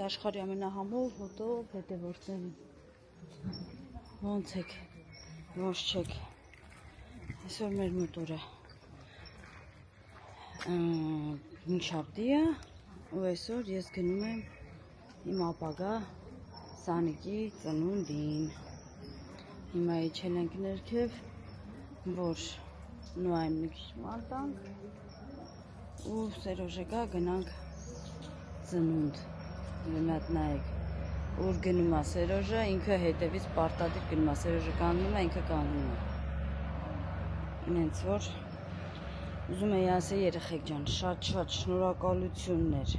աշխարհի ամենահամով հոտով հետևորդներին։ Ոնց եք, ոնց չեք։ Այսօր մեր մոտ օրը հինգշաբթի է, ու այսօր ես գնում եմ իմ ապագա Սանիկի ծնունդին։ Հիմա իջել ենք ներքև, որ նույն մի քիչ մարտանք ու Սերոժը գա գնանք ծնունդ։ Մենատ նայեք, ուր գնում է Սերոժը, ինքը հետևից պարտադիր գնում է, Սերոժը կանգնում է, ինքը կանգնում է։ Ինձ որ ուզում էի ասել երեխեք ջան, շատ շնորհակալություններ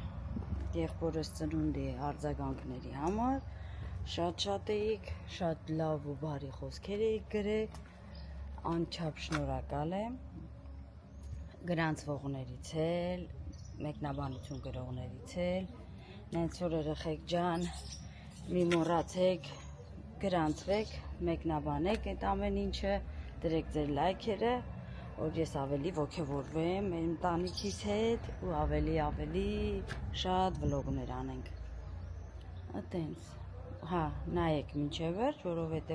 եղբորս ծնունդի արձագանքների համար, շատ էիք, շատ լավ ու բարի խոսքեր էիք գրել, անչափ շնորհակալ եմ գրանցվողներից էլ, մեկնաբանություն գրողներից էլ, նենց որ երեխեք ջան, մի մոռացեք, գրանցվեք, մեկնաբանեք այդ ամեն ինչը, դրեք ձեր լայքերը, որ ես ավելի ոգևորվեմ մեր ընտանիքիս հետ ու ավելի շատ վլոգներ անենք։ Այտենց, հա, նայեք մինչև վերջ, որովհետև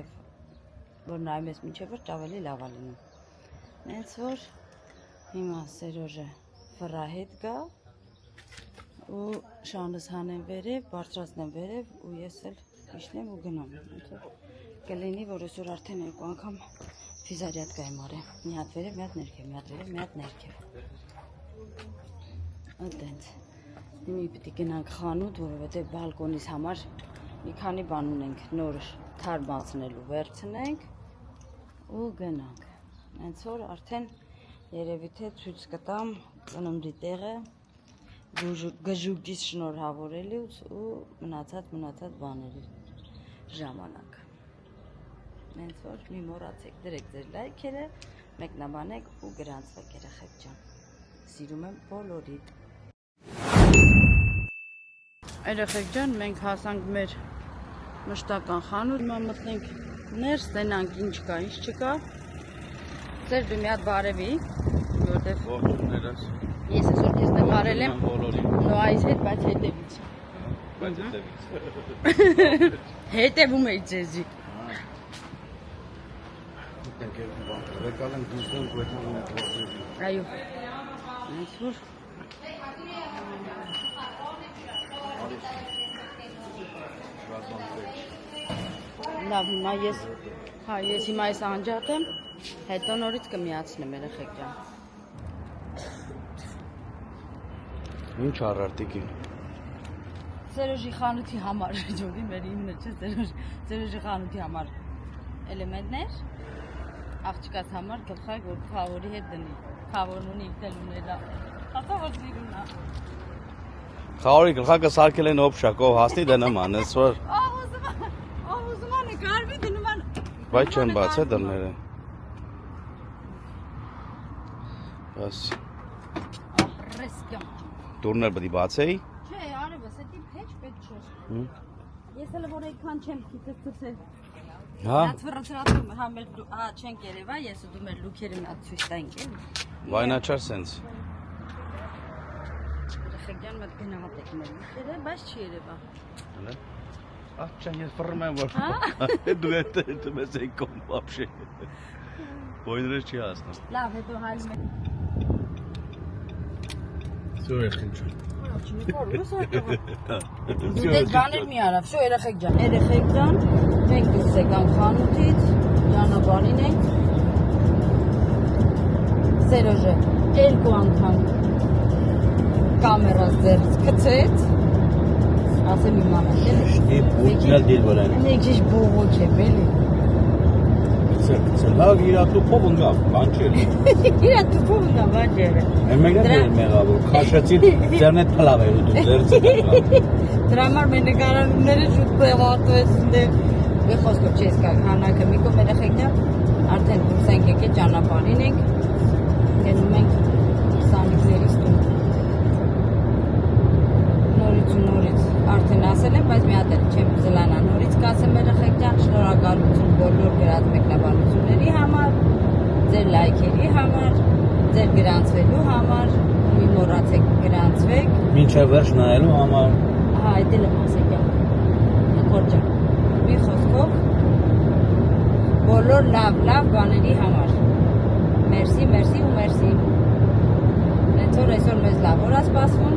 որ նայում ես մինչև վերջ ավելի լավ է լինում։ Նենց որ հիմա Սերոժը վրա հետ գա ու շանս հանեմ վերև, բարձրացնեմ վերև ու ես էլ իջնեմ ու գնամ։ Կլինի, որ այսօր արդեն երկու անգամ ֆիզարյատկա եմ արել։ Մի հատ վերև, մի հատ ներքև, մի հատ վերև, մի հատ ներքև։ Այտենց։ Հիմա պիտի գնանք խանութ, որովհետև բալկոնիս համար մի քանի բան ունենք, նոր թարմացնելու վերցնենք ու գնանք։ Հենց որ արդեն երևի թե ցույց կտամ ծնունդի տեղը, գժուկիս շնորհավորելուց ու մնացած բաների ժամանակ։ Հենց որ մի մոռացեք, դրեք ձեր լայքերը, մեկնաբանեք ու գրանցվեք երեխեք ջան։ Սիրում եմ բոլորիդ։ Երեխեք ջան, մենք հասանք մեր մշտական խանութ, հիմա մտնենք ներս, տենանք ինչ կա, ինչ չկա։ Ձեր դու մի հատ բարևի, որտև ես այսօր քեզ նկարել եմ Նոայից հետ, բայց հետևից։ Հետևում էի ձեզի։ Այո։ Այս որ լավ, հիմա ես հիմա այս անջատեմ, հետո նորից կմիացնեմ երեխեք ջան։ Ինչ առարտիկին։ Սերոժի խանութի համար, ջոդի մեր իմնը չէ, Սերոժի խանութի համար էլեմենտներ, աղջկաց համար գլխակ, որ խավորի հետ դնի, խավորն ունի իգնել ունելա, հատա որ զիրունա։ Խավորի գլխակը սարկել են օպշակով, հասնի դնման, ես որ։ Ուզում ան է կարվի դնման։ Բայց չեն բաց է դրները։ Բաս։ Դուրներ բդի բաց էի։ Չէ, արևս, էտի փեչ պետ չէ։ Ես էլ որ այդքան չեմ քիթս ցցել։ Հա։ Հա, մեր չենք երևա, ես ու դու մեր լուքերը մի հատ ցույց տանք էլի։ Վայնաչար սենց։ Երեխեք ջան, մոտ գնահատեք մեր լուքերը, բայց չի երևա։ Հələ։ Ահ, ես ֆռում եմ որ։ Դու էդ մեզ եք կոմ вообще։ Ոյները չի հասնում։ Լավ, հետո հալում ենք։ Всё, երեխեք ջան։ Դու դες բաներ մի արա, всё երեխեք ջան, մենք դուրս եկանք խանութից, ճանապարհին ենք։ Սերոժը երկու անգամ կամերաս ձեռքից գցեց, ասեմ իմ մաման, էլի։ Մեկ քիչ բողոք է, էլի։ Լավ իրատուփով ընկավ, բան չէր։ Իրատուփով ընկավ, բան չէր։ Մեկը մեղավոր, քաշեցին ինտերնետ փլավ էր ու դու ձերցը։ Դրա համար մեր նկարահանումները շուտ բեղատվեցին։ Մի խոսքով չես կա քանակը մի կողմ երեխեք ջան, արդեն դուրս ենք եկել ճանապարհին ենք, գնում ենք Սանիկներից տուն։ Նորից արդեն ասել եմ, բայց մի հատ էլ չեմ զլանա, նորից կասեմ երեխեք ջան, շնորհակալություն բոլոր գրած մեկնաբանությունների համար, ձեր լայքերի համար, ձեր գրանցվելու համար, մի մոռացեք գրանցվեք։ Մինչև վերջ նայելու համար։ Ահա, այդ էլ եմ ասեկյալ։ Նկորջան։ Մի խոսքով բոլոր լավ բաների համար։ Մերսի ու մերսի։ Հենց որ այսօր մեզ լավ օր է սպասվում։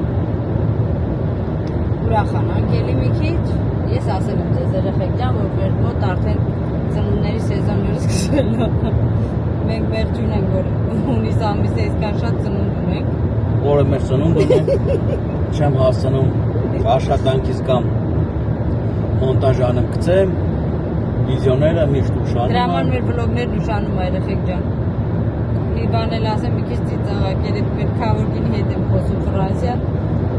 Ուրախանանք էլի մի քիչ։ Ես ասել եմ ձեզ երեխեք ջան, որ մեր մոտ արդեն ծնունդների սեզոնները սկսվել է։ Մենք վերջուն ենք, որ հունիս ամիսը այսքան շատ ծնունդ ունենք։ Որը մեր ծնունդն է, չեմ հասցնում աշխատանքից կամ մոնտաժ անեմ գցեմ, վիդեոները միշտ ուշանում Դրա համար մեր վլոգներն ուշանում է երեխեք ջան։ Մի բան էլ ասեմ, մի քիչ ծիծաղակել եմ, մեր քավորքինի հետ եմ խոսում Ֆրանսիա,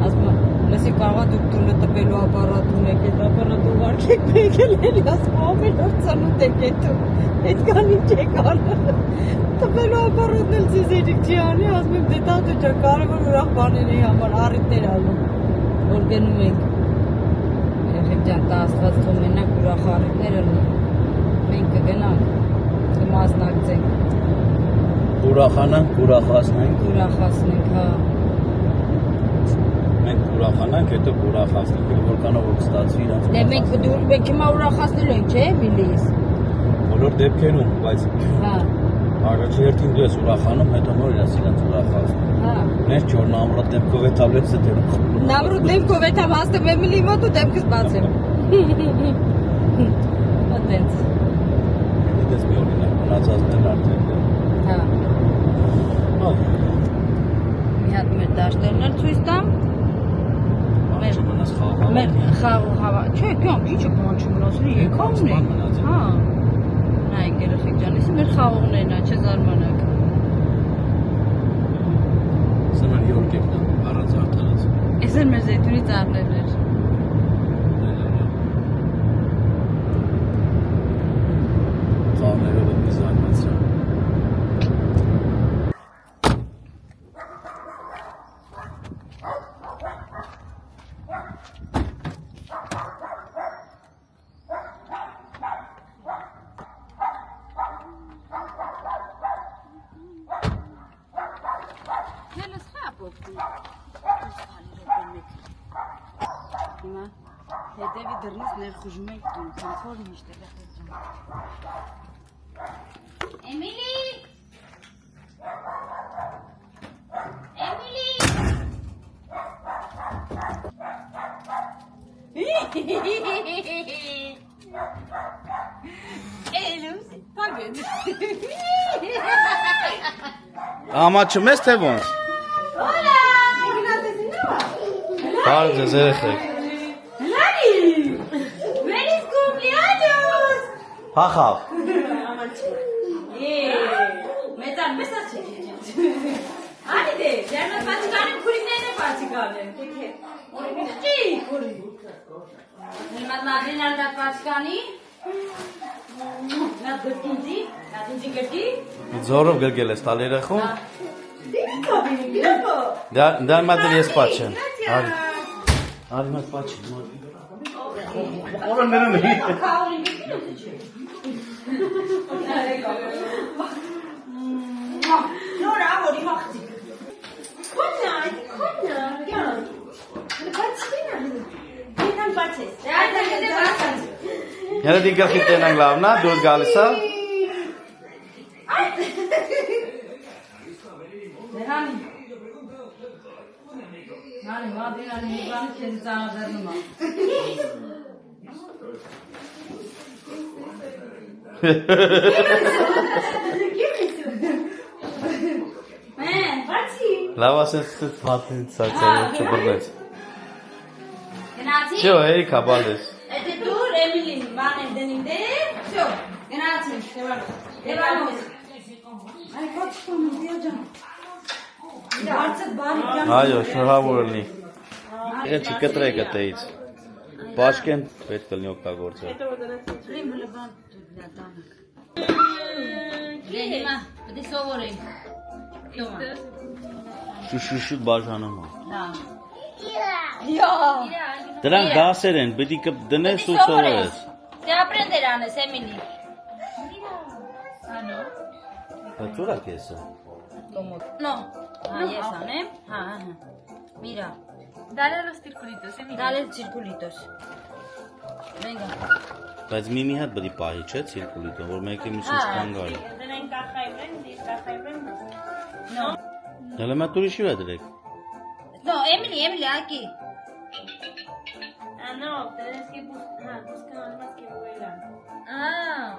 ասում եմ, լսի կարողա դուք տունը տպելու ապարատ ունեք, այդ ապարատը ուղարկեք մեկ էլ էլի, ասում ամեն օր ծնունդ եք էդում, այդքան ինչ եք անում, տպելու ապարատն էլ ձեզ երիք չի անի, ասում եմ, դե տատու ջան, կարևոր ուրախ բաների համար առիթներ անում, որ գնում ենք, երեխեք ջան, տա Աստված թող մենակ ուրախ առիթներ ըլնի, մենք կգնանք, կմասնակցենք ուրախանանք, ուրախացնենք, հա։ մենք ուրախանանք, հետո ուրախացնենք, որքանով որ ստացվի իրաց։ Դե մենք հիմա ուրախացնելու ենք, չէ՞, Միլիս։ Բոլոր դեպքերում, բայց Հա։ առաջի հերթին դու ես ուրախանում, հետո նոր ես իրաց ուրախացնում։ Հա։ Մեր չոր նամրոտ դեպքով է տաբլետը դերում։ Նամրոտ դեմքով եմ հասնում Էմիլի մոտ ու դեմքս բացեմ։ Այդպես։ Դες մի օրինակ մնացածն արդեն։ Հա։ Մի հատ մեր դաշտերն էլ ցույց տամ։ Մնաց խաղաղ։ Մեր խաղաղ, չէ, կամ ինչը բան չմնացրի, եկամն է։ Հա։ Նայեք երեխեք ջան, իսկ մեր խաղողներն է, չէ զարմանաք։ Սա մեր յորկեքն է, առանց արդարած։ Այս էլ մեր զեյթունի ծառներն էր։ Ծառներով մի զարմացրան։ Հիմա հետևի դռնից ներխուժում ենք տուն, ոնց որ միշտ երեխեք ջան։ Էմիլի! Էմիլի! Էլուս, պագետ։ Ամաչում ես թե ոնց։ Հոլա! Գնացեցին նո՞։ Բարդ ձեզ երեխեք։ Լանի! Where is cumpleaños? Փախավ։ Մեծան մեծ աչի։ Անի դե, դեռ պատիկանը քուրիկներն է պատիկանը։ Չի քուրի։ Հիմա մադինան դա պատիկանի։ Նա գտինձի, գտի։ Ձորով գրգել ես տալ երեխուն։ Դա մատել ես պաչեն։ Արի։ Արի մատ պաչեն։ Օրը ներում է։ Քաուրին գիտի՞ն չէ։ Նորա որի մախցի։ Քոննա, գյան։ Բացինա։ Դինան բացես։ Դա բացած։ Յարա դի գլխի տենանք լավն է, դուրս գալիս է։ Դերանի։ Նանի մադինանի մի բան քեզ ծանոթանում է։ Բացի։ Լավ ասես փաթին ցածերը չբռնեց։ Գնացի։ Չէ, երիքա բալես։ Այդ դուր Էմիլին բան եմ դնին դե։ Всё, գնացի։ Դեվանոս։ Այ կոչում դիա ջան։ Բարձր բարի կան։ Այո, շնորհավոր լինի։ Եղե չկտրեք այդից։ Բաշկեն պետք կլինի օգտագործել։ Լիմ լբան դատանք։ Դե հիմա դե սովորենք։ Շուշուշուտ բաժանում է։ Դա։ Յա։ Դրանք դասեր են, պետք է դնես ու սովորես։ Դե ապրենդեր անես Էմիլի։ Անո։ Դա ծորակ ես։ No, հա, ես անեմ, հա, միրա, Dale los circulitos, Emily. Dale circulitos. Venga. Բայց մի հատ բրի պահի չէ ցիրկուլիտը, որ մեկը մյուսից կան գալի։ Dale encaja y vende, encaja y vende. No. Հələ մա ուրիշի վրա դրեք։ No, Emily, aquí. Ah, no, tenés que buscar más que vuelan. Ah.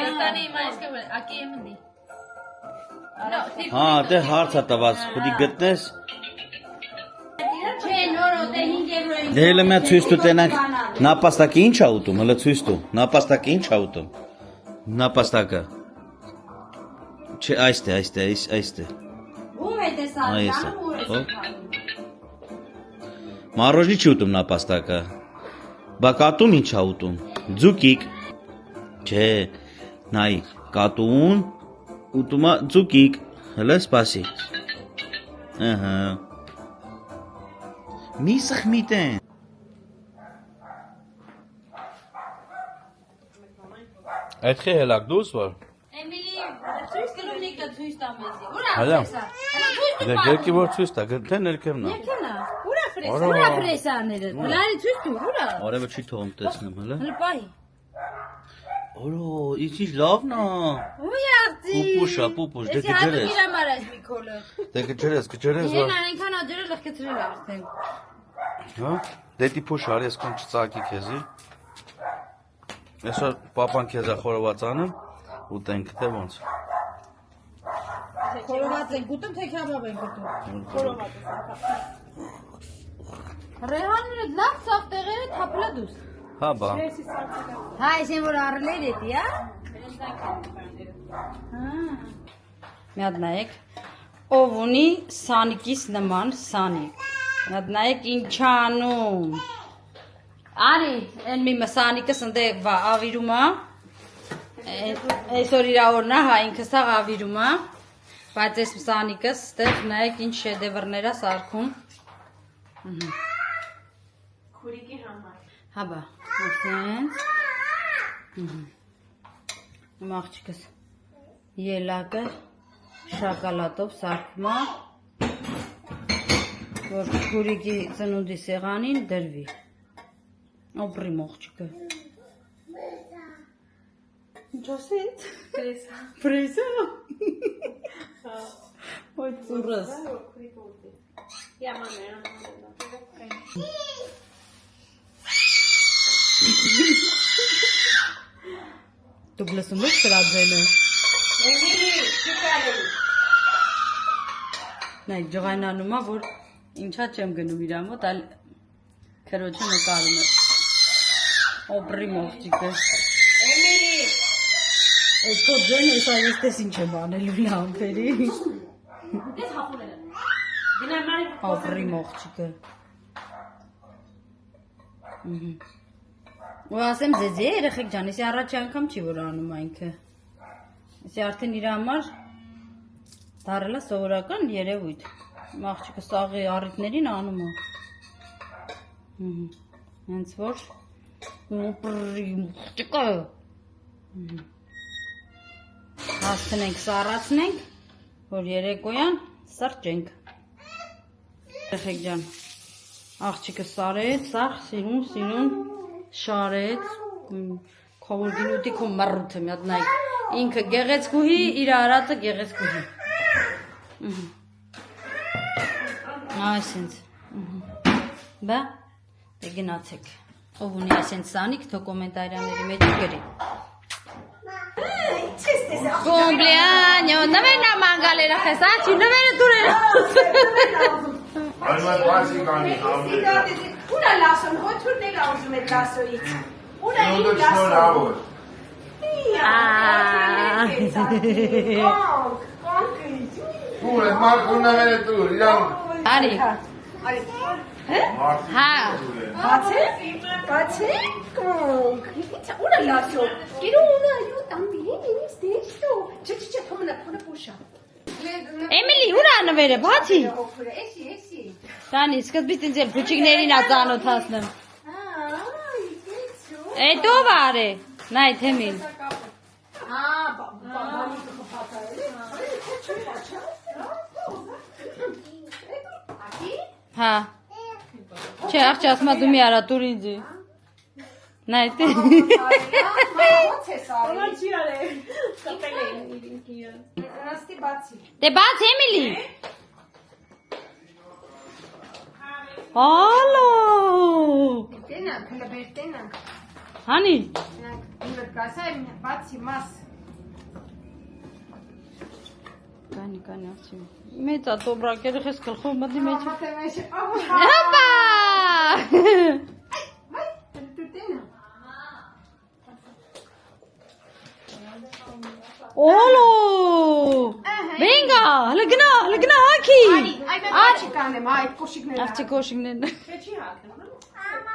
Están ahí más que vuelan. Aquí, Emily. No, Հա, դե հարց է տված, խոդի գտնես։ Չէ, նորո, դե 5 եվրո է։ Դե հələ մա ցույց տու տենանք նապաստակը ինչ ա ուտում, հələ ցույց տու։ Նապաստակը ինչ ա ուտում։ Նապաստակը։ Չէ, այստե։ Ում է տեսած, Այս է, դանում ուր հո։ է։ Մարոժնի չի ուտում նապաստակը։ Բա կատուն ինչ ա ուտում։ Ձուկիկ։ Չէ, նայ, կատուն ուտում ա ձուկիկ։ Հələ սպասի։ Ահա։ Մի սխմիտեն։ Այդ խելակ դուս որ։ Էմիլի, ցույց կլինիկը ցույց տա մեզի։ Ուրա Հələ։ ֆրեսա։ Հələ ցույց Դե տա։ գերկի որ ցույց տա, գտեն ներքևն է։ Ներքևնա։ Pura fresa. Ուրա ֆրեսաները։ Բլարի ցույց տու, ուրա։ Արևը չի թողում տեսնեմ, հələ։ Հələ պահի։ Օրո, ինչ լավն է։ Ույացի։ Պուպուշ, դե Ես հատուկ գջերես։ իր համար այս մի քոլը։ Դե գջերես Ես որ։ այնքան աջերը լղկեցրել արդեն։ Հա։ Դե տիպուշ արի, ես կոն չծակի քեզի։ Այսօր պապան քեզ է խորոված անում, ուտենք թե ոնց։ Խորոված ենք ուտում, թե քաբաբ ենք ուտում։ Ռեհանները լավ սաղ տեղերը թափլա դուս։ Հա բա։ Հա, այսին որ առլեր էտի, հա։ Մի հատ նայեք, ով ունի սանիկիս նման սանիկ։ Մի հատ նայեք ինչ անում։ Արի, են մի սանիկս ընդ ավիրում է։ Այսօր իր օրն է, հա, ինքը սաղ ավիրում է։ Բայց այս սանիկս ստեղ նայեք ինչ շեդևրներ է սարքում։ Քուրիկի համար։ Հա բա, ասենց։ Իմ աղջիկս ելակը շակալատով սարքում է, որ քուրիկի ծնունդի սեղանին դրվի։ Օբրի մողջիկը։ Ինչ ասեց։ Fresa. Ֆրեզա։ Ոյ ծուրս։ Քուրիկը ուտի։ Յամանե։ Դուք լսում եք սրա ձենը։ Էմիլի, չկարել։ Նայ ջղայնանում է, որ ինչա չեմ գնում իր մոտ, այլ քրոջը նկարում է։ Օբրի մողջիկը։ Էմիլի։ Այդ քո ձենը ես տես ինչ եմ անելու լամպերի։ Դες հապուները։ Գնա մարի։ Օբրի մողջիկը։ Ու ասեմ ձեզ, երեխեք ջան, էսի առաջի անգամ չի որ անում այնքը։ Էսի արդեն իր համար դարել է սովորական երևույթ։ Իմ աղջիկը սաղի առիթներին անում է։ Հենց որ օբրի մողջիկը։ Հասցնենք, սառացնենք, որ երեկոյան սրճենք։ Երեխեք ջան, աղջիկը սարեց, սաղ, սիրուն, շարեց, քոմոր գինուտի քո մռութը մի հատ նայք, ինքը գեղեցկուհի, իր արածը գեղեցկուհի։ Այսինց, բա, դե գնացեք, ով ունի այսինց սանիկ, թո կոմենտարյաների մեջ գրի։ Cumpleaños, no ven a mangalera, Jesachi, no ven a turera. Una lasă-mi, voi tu ne lauzi met lasă-i. Una ei lasă. Pure, Marco, una venetura, Ari, ha, Cațe? Una lasă. Quiero una yo también en este esto. Ce, pune pușa. Emily, ura në vere, bati. Esi. Tani, սկզբից ինձ էլ փուչիկներին ածանոթացնեմ։ Ai, esu. Է դով արե, նայ թեմին։ Bani kapata öyle. Aquí? Հա, Չէ, աղջի ասում է դու մի արա տուր ինձի։ Նայտի։ Ո՞նց է սարի։ Ոնց չի արել։ Կապել էին իրինքիը։ Դրաստի բացի։ Դե բաց Էմիլի։ Ալո։ Տենանք, հələ բեր տենանք։ Հանի։ Ինքը կասա բացի մաս։ Կանի աղջի։ Մեծ է տոբրակ երեխես գլխով մտնի մեջ։ Մատը մեջ։ Հապա։ Դու տենա։ Օլո։ Վենգա, հələ գնա հակի։ Աչի կանեմ, այդ կոշիկները։ Աղջի կոշիկներն։ Չէ չի հակնում։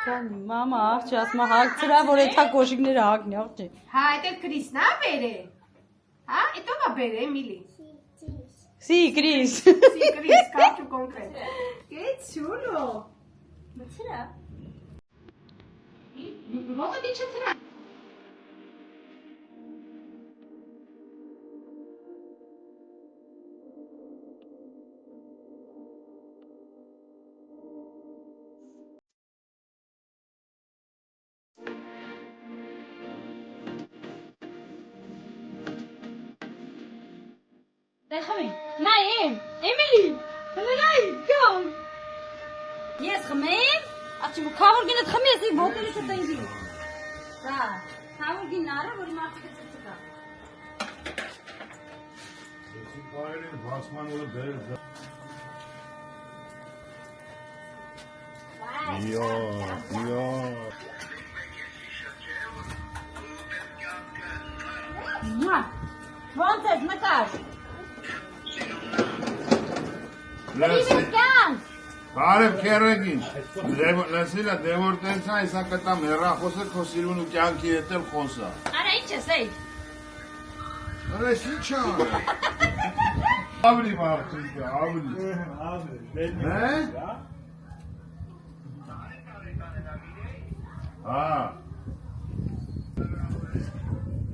Կանի, մամա, աղջի ասում է հագցրա, որ էթա կոշիկները հագնի, աղջի։ Հա, այդ էլ Կրիսն է բերե։ Հա, էտո է բերե Էմիլի։ Սի, Կրիս։ Սի Կրիս, կապու կոնկրետ։ Կե ցուլո։ Մցրա։ Ո՞վ է դիչեցրա։ Դեխամի, նայ եմ, Էմիլի, հələ նայ, գամ։ Ես խմեմ, աղջի ու քավորգինը խմի, ես իր ոտելը չտենգի։ Դա, քավորգինն առը, որ իմ աղջիկը չկա։ Եսի կարել են բացման օրը բերել Ոնց ես նկար։ Լսի, բարև կերեգին, լսիլա դևորտենցա իսա կտամ հեռախոսը քո սիրուն ու կյանքի հետ էլ խոսա։ Արա ինչ ես էի։ Արես ինչ ա։ Ավելի մարդիկ, ավելի։ Հե? Հա։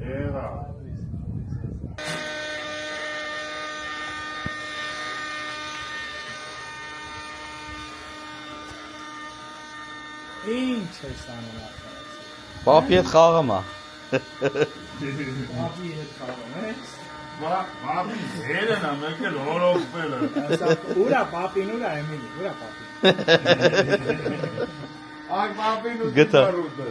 Երա։ Ինչ ես անում ախր։ Պապի հետ խաղում է։ Ապի հետ խաղում ես։ Բաբի զերն ա մեկ էլ հորոքվելը։ Ուրա պապին ուրա Էմիլի, ուրա պապին։ Այ բաբին ու Գտա։ դարուտը։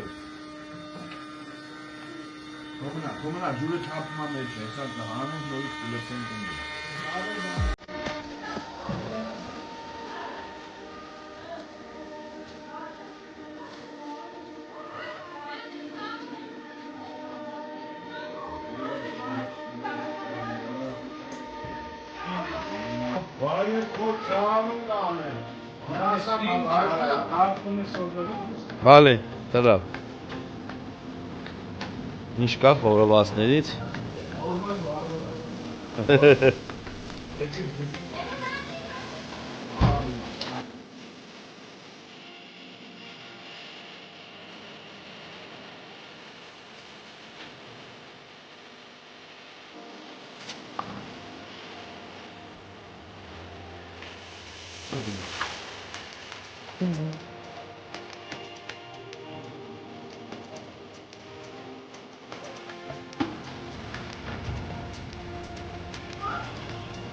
Կոմնա, ջուրը չափում ա մեջ է, հեսա նահանում նորից կուլեցեն կնի։ Վայր քո ծանուն անեն։ Ասա Ապունի սովորում։ Վալի, դրավ։ Ինչ կա խորովածներից։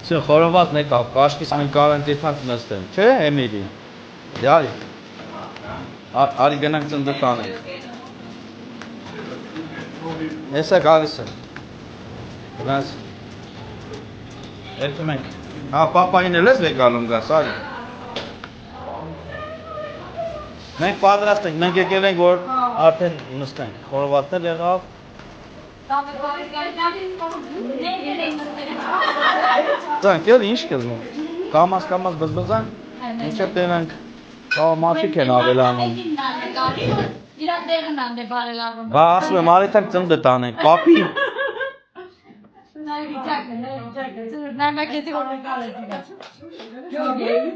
Սա խորոված նեկավ, կաշկիս մենք կարող ենք դիթանք նստեմ, չէ Էմիլի։ Դե արի գնանք ծնդը տանենք։ Հեսա գալիս է։ Գնաց։ Երբում ենք։ Հա, պապային էլ ես եկալում գաս, արի։ Մենք պատրաստ ենք, մենք եկել ենք, որ արդեն նստենք, խորովածներ եղավ։ Ձանք, ել ինչ կեզնում, կամաս բզբզանք, ինչև տենանք, մաշիկ են ավելանում։ Իրան տեղն ան դե բարելավում։ Բա ասում եմ, արեթանք ծնդը տանենք, պապի։ Նայմակետի որ կալ է դիգա։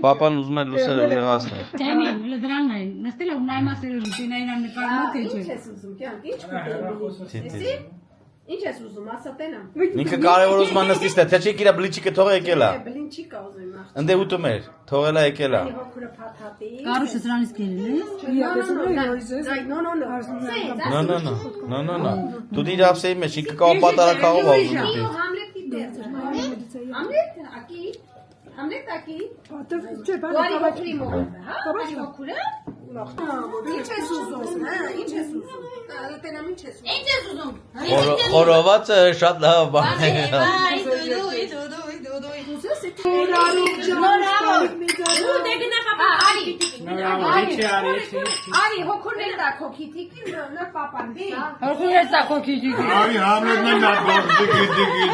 Պապան ուզում է լուսերը եղացնել։ Տեմի, լդրանն է, նստել է ու նայմասերը ռուտինային ան նկարմա թե չէ։ Ինչ ես ուզում, կյանք, ինչ կուտել։ Ինչ ես ուզում, ասա տենամ։ Ինքը կարևոր ուզման նստիստ է, թե չի իրա բլիչիկը թող եկել է։ Բլին չի կա ուզում։ Ընդ է ուտում էր, թողել է եկել է։ Կարուշը սրանից կերել No. Դու դիր ապսեի մեջ, ինքը կա պատարակաղով ուզում ուտի։ Համլետ ակի։ Բարի հոքրիմո։ Բարի հոքուրը։ Ինչ ես ուզում, հա, ինչ ես ուզում։ Տենամ ինչ ես ուզում։ Ինչ ես ուզում։ Խորովածը շատ լավ բան է։ Արի հոքուրներ տակ հոքիթիկի նա պապանդի։ Հոքուրներ տակ հոքիթիկի։ Արի համլետն է նա դիգի։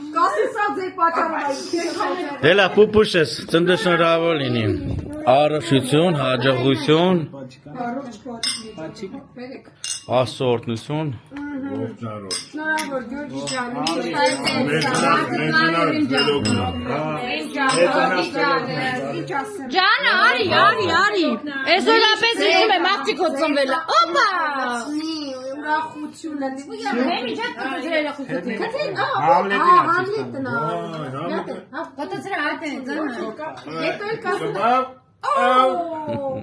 Կասիսա ձեր պատճառով։ Դելա պուպուշես, ծննդը շնորհավոր լինի։ Առողջություն, հաջողություն, ասորտնություն։ Շնորհավոր Գյորգի ջան։ Ջանը, արի։ Այսօրվա պես ինում եմ աղջիկ հոտ ծնվել է։ Օպա։ Ուրախությունը։ Հեմի ջան կծրել է խուսուտի։ Համլետն է։ Պատացրա այդ է, ծանը։ Հետո էլ կասում։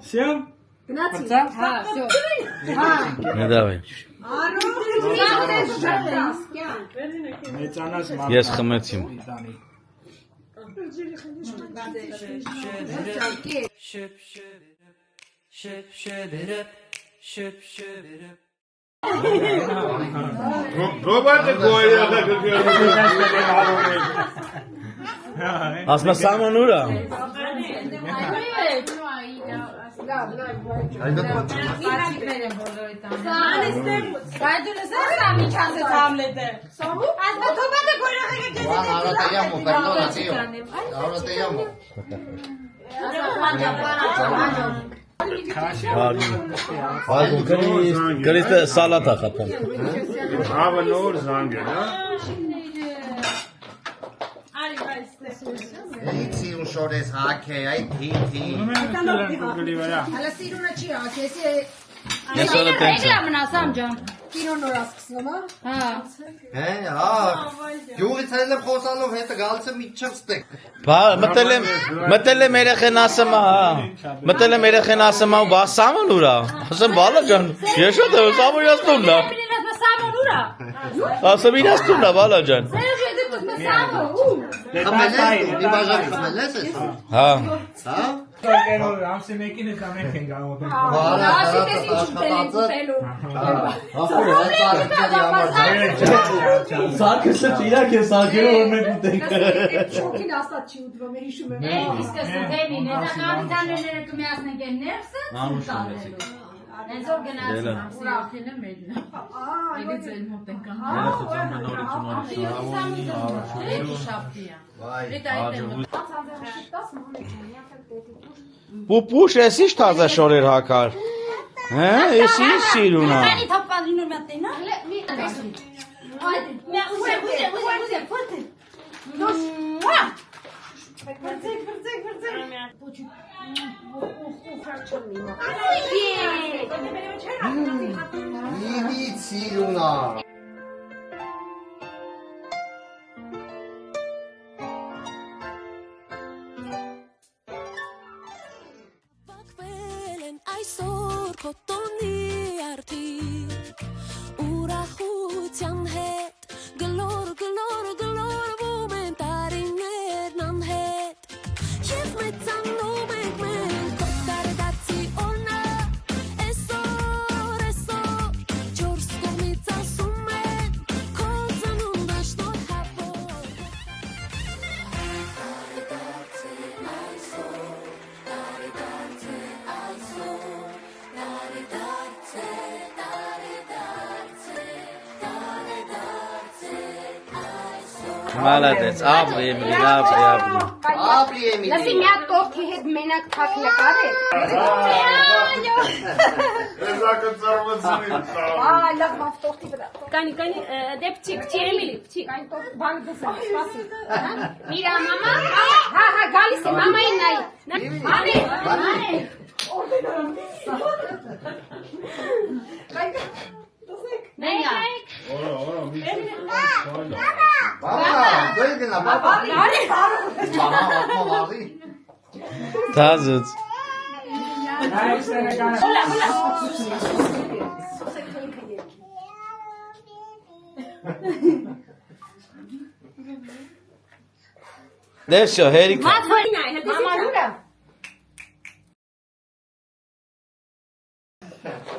Всё? Գնացի։ Հա, всё։ Ne davay. Մեծանաս Ես խմեցիմ։ Ռոբոտը գոյա դա գոյա։ Ասմա սաման ուրա։ Կրիստը սալատ է խփում։ Հավը նոր զանգ է, հա։ Իցի ու շորես հաք է, այդ հիթի։ Հələ սիրունը չի ակեսի Ես օրը տենց։ Էջա մնասամ ջան։ կինոն նոր ասկսում, հա։ Հա։ Հա, յուղից էլ եմ խոսալով հետը գալցը մի չստեք։ Բա մտել եմ երեխեն ասում, հա։ Մտել եմ երեխեն ասում, բա սաման ուրա։ Ասեմ բալա ջան, ես շատ եմ սաման իաստունն է։ Ասեմ իաստունն է բալա ջան։ Դիվաժանից մելես ես։ Հա։ Հա։ Ամսի մեկին էլ կանենք են գալու։ Բարա, Սարքսը իրակ է սարքերը որ մենք ուտենք։ Շոքին աստած չի ուտվում, հիշում եմ։ Իսկ դեպի նեզակավիթաները կմիացնենք են ներսը։ Հենց որ գնացին ամսիախին եմ ելնա։ Եկեց էլ մոտ ենք անում։ Պուպուշ, ես ինչ թազա շորեր հակար։ Հե, ես ինչ սիրունա։ Անի թափանինու մատենա։ Իցի յունա։ Այսօր կոտոնի արդիկ ուրախության հետ գլորվում են տարիներն անհետ և մեծանում ենք մենք կոտարդացի օրնա այսօր չորս կողմից ասում են քո ծնունդը շնորհավոր Молодец, ապրի, Ապրի Էմիլի։ Լսի մի հատ կողքի հետ մենակ թակ նկար է։ Եզակը ծարվացնի։ Լավ մավ տողքի վրա։ Կանի, դեպ չիկ, չի Էմիլի, չիկ։ Այն տող բան դեսա, սպասի։ Միրա մամա, Հա, գալիս է, մամային նայ։ Նայ։ Օրա, մի Baba, doi gına baba. Baba atma vardı. Tazıt. Դերշո, հերիք։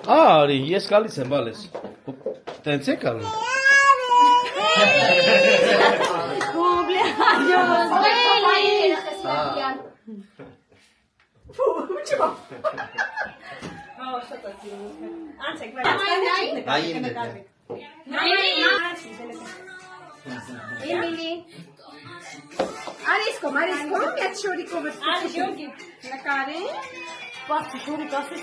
Արի, ես գալիս եմ, բալես։ Տենց է կալում։ Nayim dedi. Emily. Arisco, mi Shoriko vă spune. La care? Բացի շուրի կասի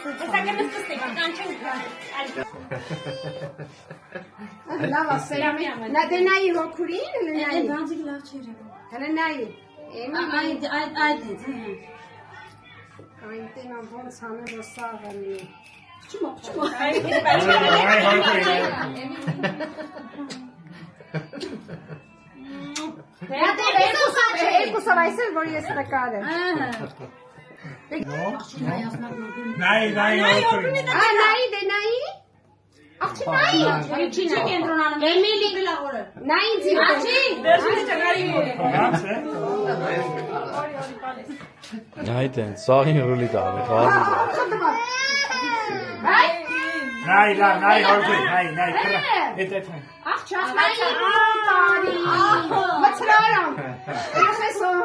Լավ ասել։ Նա դենայի հոգուրին, լնայի։ Բանձիկ լավ չեր։ Հնայի։ Էմիլի Այդ այնտեն ոնց անել որ սա վանի։ Դա երկու սավայսել որ ես նկար եմ։ Նայի, Նայի, դենայի։ Աղջի նայի։ Ինչի կենտրոնանում։ Էմիլի գլավորը։ Նայի ձիգ։ Աղջի։ Դերժինը ճագարի մոտ։ Այդ են, սաղին ռուլի տաղ է, խաղի։ նայի, հորգի, նայի, կրա, էտ է։ Աղջի, նայի, տարի, մծրարան, երխեսով,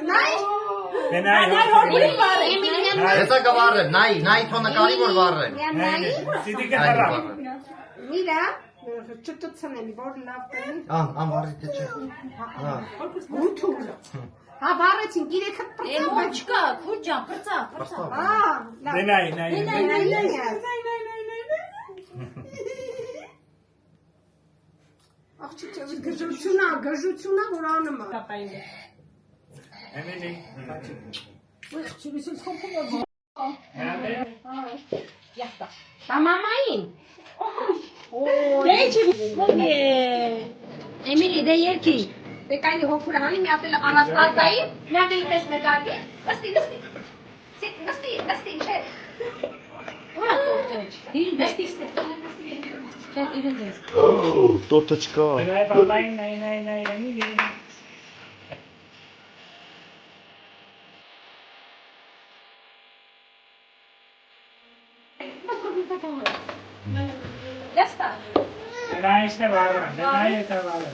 նայի, Hesa ka varre, nai thona kari vor varre. նայի, Սիդի կտարա։ միրա, չտուցան էլի, որ լավ տնի, Am varre teçe. ութուր, հա վարեցին, գիրեքը պրծավ, Էմոչկա, քուրջան, պրծա։ Դե նայի։ աղջի չէ, գժությունա, որ անում է, Էմիլի։ բա մամային, Էմիլի, դե երկի, դե կայնի հոգուր հանի, մի ապել անաստատայի, մի ապել պես նկարգի, նստի, չէ, Տոտոչկա։ Նայի, Էմիլի։ Նայիշն է վարը, նայի է վարը։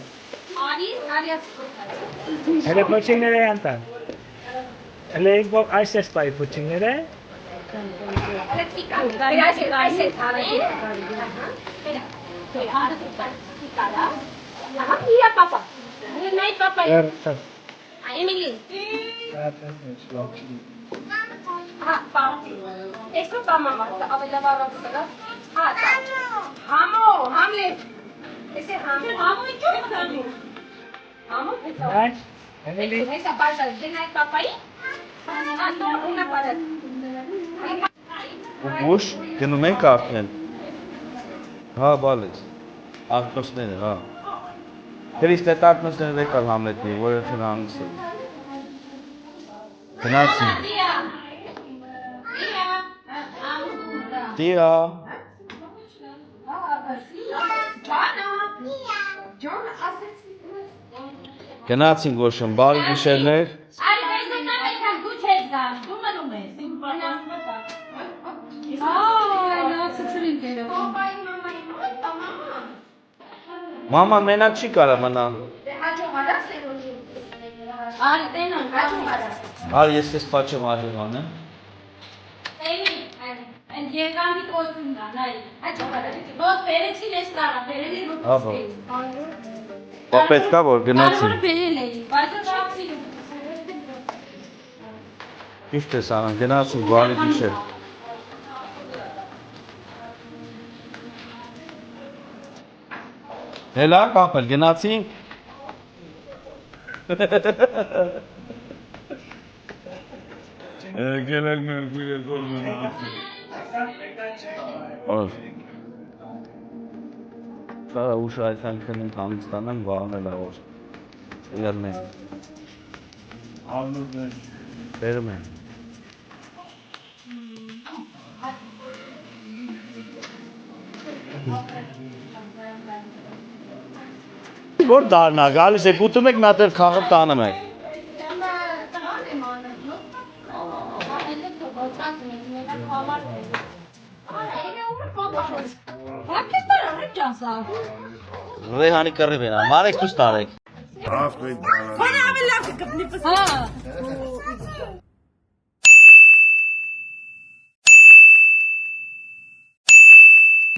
Hele poçingները yan tan. Hele ilk bok ay ses payı poçingները. Ver sen. Emily, Zaten esto pa mamá, avela varasıra, hamo, hamlet, ese hamo çok tanıyor. Hamo, Nay, Emily. esa pasa, de nai papai, una para. Ուշ, գնում ենք արդեն։ Հա, բալես։ Աղտոսները, հա։ Դերից տետարտնոսները եկալ համլետնի, որը հանգստ։ Գնացի։ Տիա։ Գնացինք ոշն, բարի գիշերներ։ Մաման մենակ չի կարա մնալ։ Արի ես կես պաչեմ արիվան եմ։ Աբա։ Բա պետք է որ գնացին։ Ճիշտ ես անան, գնացին բարի գիշեր։ Հելա կապել, գնացինք։ Գելակ մեր գույր գորմեն։ Օր։ Դա ուշ այսքան Հանգստանան վաղն էլ որ ելնեն։ Անուններ։ Բերում են։ Որ դառնա, գալիս եք ուտում եք, մի հատ էլ խաղը տանում եք։ Ռեհանի կռիվ են, մարեք դուս տարեք։ Ախպետ բարան։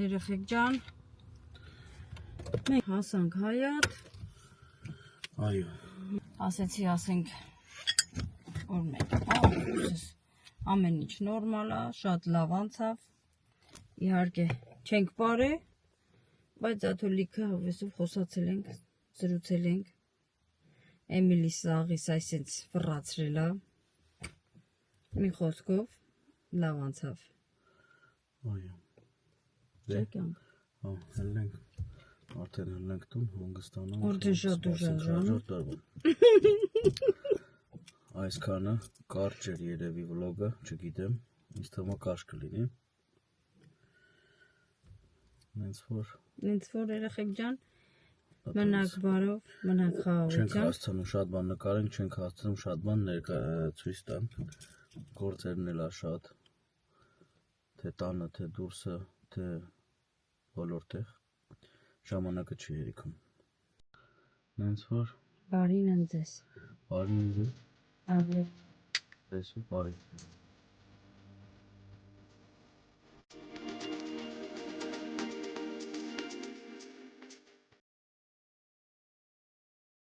Երեխեք ջան, մենք հասանք Հայատ, Այո։ ասեցի ասենք, որ մենք ամեն ինչ նորմալ է, շատ լավ անցավ, իհարկե չենք պարե, բայց աթո լիքը հավեսով խոսացել ենք, զրուցել ենք, Էմիլի սաղիս այսենց վռացրել է, մի խոսքով լավ անցավ։ Այո։ Չէ կյանք։ Հա, հելնենք, արդեն հելնենք տուն, Հանգստանանք։ Արդեն շատ ուժան ժամը։ Այսքանը կարճ էր երևի վլոգը, չգիտեմ, ինձ թվում է կարճ կլինի։ Նենց որ երեխեք ջան, մնաք բարով, մնաք չենք խաղաղությամբ։ հասցնում շատ բան նկարենք, չենք հասցնում շատ բան ցույց տանք։ Գործերն էլ է շատ, թե տանը, թե դուրսը, թե բոլոր տեղ, ժամանակը չի երիքում։ Նենց որ Բարին ընձես։ բարին ձեզ, Աղև։ տեսու բարի։